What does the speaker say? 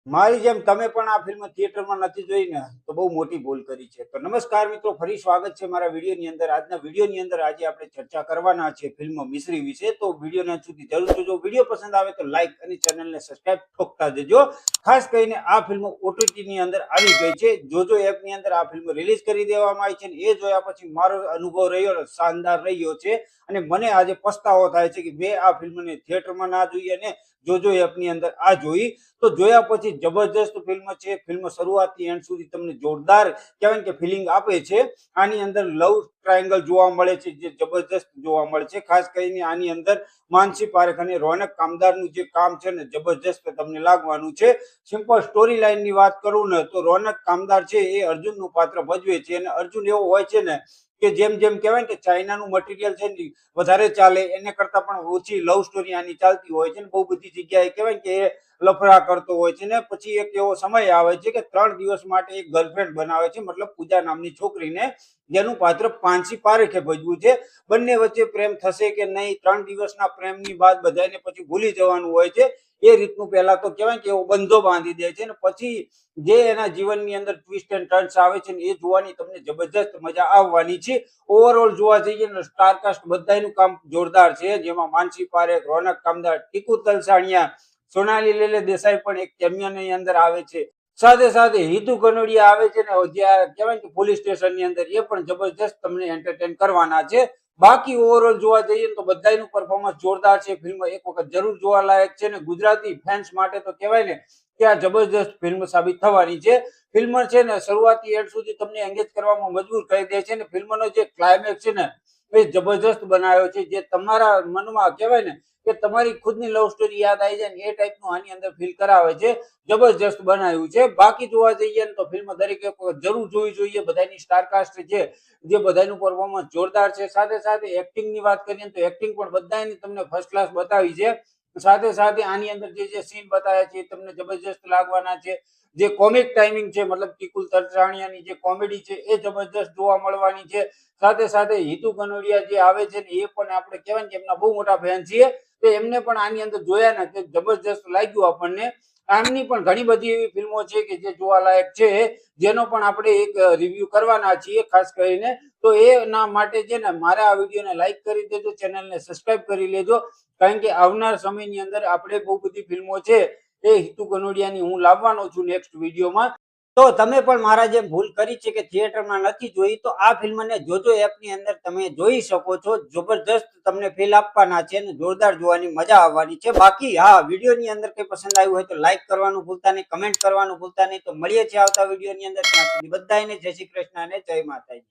મારી જેમ તમે પણ આ ફિલ્મ થિયેટરમાં નથી જોઈ ને તો બહુ મોટી ભૂલ કરી છે. તો નમસ્કાર મિત્રો, ફરી સ્વાગત છે મારા વિડીયોની અંદર. આજના વિડીયોની અંદર આજે આપણે ચર્ચા કરવાના છે ફિલ્મ મિસ્રી વિશે. તો વિડીયોને અંત સુધી જરૂર જોજો. વિડીયો પસંદ આવે તો લાઈક અને ચેનલને સબસ્ક્રાઇબ ઠોકતા દેજો. ખાસ કરીને આ ફિલ્મ ઓટીટીની અંદર આવી ગઈ છે. જોજો એપની અંદર આ ફિલ્મ રિલીઝ કરી દેવામાં આવી છે અને એ જોયા પછી મારો અનુભવ રહ્યો શાનદાર રહ્યો છે અને મને આજે પસ્તાવો થાય છે કે મેં આ ફિલ્મને થિયેટરમાં ના જોઈ અને જોજો એપની અંદર આ જોઈ. તો જોયા પછી જબરજસ્ત ફિલ્મ છે. ફિલ્મ શરૂઆતથી એન્ડ સુધી તમને જોરદાર કહેવાય કે ફિલિંગ આપે છે. આની અંદર લવ ટ્રાયેંગલ જોવા મળે છે જે જબરજસ્ત જોવા મળે છે. ખાસ કરીને આની અંદર માનસી પારેખ અને રોનક કામદારનું જે કામ છે ને જબરજસ્ત તમને લાગવાનું છે. સિમ્પલ સ્ટોરી લાઈનની વાત કરું ને તો રોનક કામદાર છે એ અર્જુનનું પાત્ર ભજવે છે અને અર્જુન એવો હોય છે ને કે જેમ જેમ કહેવાય કે ચાઇનાનું મટીરિયલ છે ને વધારે ચાલે એને કરતા પણ ઓછી લવ સ્ટોરી આની ચાલતી હોય છે ને બહુ બધી જગ્યાએ કહેવાય કે એ લફડા કરતો હોય છે ને પછી એક એવો સમય આવે છે કે 3 દિવસ માટે એક ગર્લફ્રેન્ડ બનાવે છે, મતલબ પૂજા નામની છોકરીને, જેનું પાત્ર માનસી પારેખે ભજવું છે. બંને વચ્ચે પ્રેમ થશે કે નહીં, 3 દિવસના પ્રેમની બાદ બધાને પછી ભૂલી જવાનું હોય છે. એ રીતનું પહેલા તો કહેવાય કે એવો બંધો બાંધી દે છે ને પછી જે એના જીવનની અંદર ટ્વિસ્ટ એન્ડ ટર્ન્સ આવે છે ને એ જોવાની તમને જબરજસ્ત મજા આવવાની છે. ઓવરઓલ જોવા જઈએ ને સ્ટારકાસ્ટ બધાનું કામ જોરદાર છે, જેમાં માનસી પારેખ, રોનક કામદાર, ટીકુ તલસાણિયા, સોનાલી લેલે દેસાઈ પણ એક કેમિયોની અંદર આવે છે. સાથે સાથે હિતુ કનોડિયા આવે છે ને જે કહેવાય કે પોલીસ સ્ટેશનની અંદર, એ પણ જબરજસ્ત તમને એન્ટરટેન કરવાના છે. બાકી ઓવરઓલ જોવા જઈએ તો બધાનું પરફોર્મન્સ જોરદાર છે. ફિલ્મ એક વખત જરૂર જોવા લાયક છે ને ગુજરાતી ફેન્સ માટે તો કહેવાય ને કે આ જબરજસ્ત ફિલ્મ સાબિત થવાની છે. ફિલ્મ છે ને શરૂઆતથી એન્ડ સુધી તમને એંગેજ કરવામાં મજબૂર કરી દે છે ને ફિલ્મનો જે ક્લાઇમેક્સ છે ને એ જબરજસ્ત બનાવ્યો છે, જે તમારા મનમાં કહેવાય ને કે તમારી ખુદની લવ સ્ટોરી યાદ આવી જાય ને એ ટાઈપનું આની અંદર ફીલ કરાવે છે. જબરજસ્ત બનાવ્યું છે. બાકી જોવા જઈએ ને તો ફિલ્મ દરેક જરૂર જોવી જોઈએ. બધાની સ્ટારકાસ્ટ છે જે બધાનું પરફોર્મન્સ જોરદાર છે. સાથે સાથે એક્ટિંગની વાત કરીએ તો એક્ટિંગ પણ બધાની તમને ફર્સ્ટ ક્લાસ બતાવી છે. સાથે સાથે આની અંદર જે સીન બતાવ્યા છે એ તમને જબરજસ્ત લાગવાના છે. જે કોમિક ટાઈમિંગ છે, મતલબ ટીકુ તલસાણિયાની જે કોમેડી છે એ જબરજસ્ત જોવા મળવાની છે. સાથે સાથે હિતુ કનોડિયા જે આવે છે ને એ પણ આપણે કહેવાય કે એમના બહુ મોટા ફેન છીએ, તો એમને પણ આની અંદર જોયા ને કે જબરજસ્ત લાગ્યું આપણને. આમની પણ ઘણી બધી એવી ફિલ્મો છે કે જે જોવાલાયક છે, જેનો પણ આપણે એક રિવ્યુ કરવાના છીએ ખાસ કરીને. તો એના માટે છે ને મારા આ વિડીયોને લાઈક કરી દેજો, ચેનલને સબસ્ક્રાઇબ કરી લેજો, કારણ કે આવનાર સમયની અંદર આપણે બહુ બધી ફિલ્મો છે એ હિતુ કનોડિયાની હું લાવવાનો છું નેક્સ્ટ વિડીયોમાં. તો તમે પણ મારા જેમ ભૂલ કરી છે કે થિયેટરમાં નથી જોઈ તો આ ફિલ્મને જોજો એપની અંદર તમે જોઈ શકો છો. જબરજસ્ત તમને ફીલ આપવાના છે અને જોરદાર જોવાની મજા આવવાની છે. બાકી હા, વિડીયોની અંદર કઈ પસંદ આવ્યું હોય તો લાઈક કરવાનું ભૂલતા નહીં, કમેન્ટ કરવાનું ભૂલતા નહીં. તો મળીએ છીએ આવતા વિડીયોની અંદર. ત્યાં સુધી બધાને જય શ્રી કૃષ્ણ અને જય માતાજી.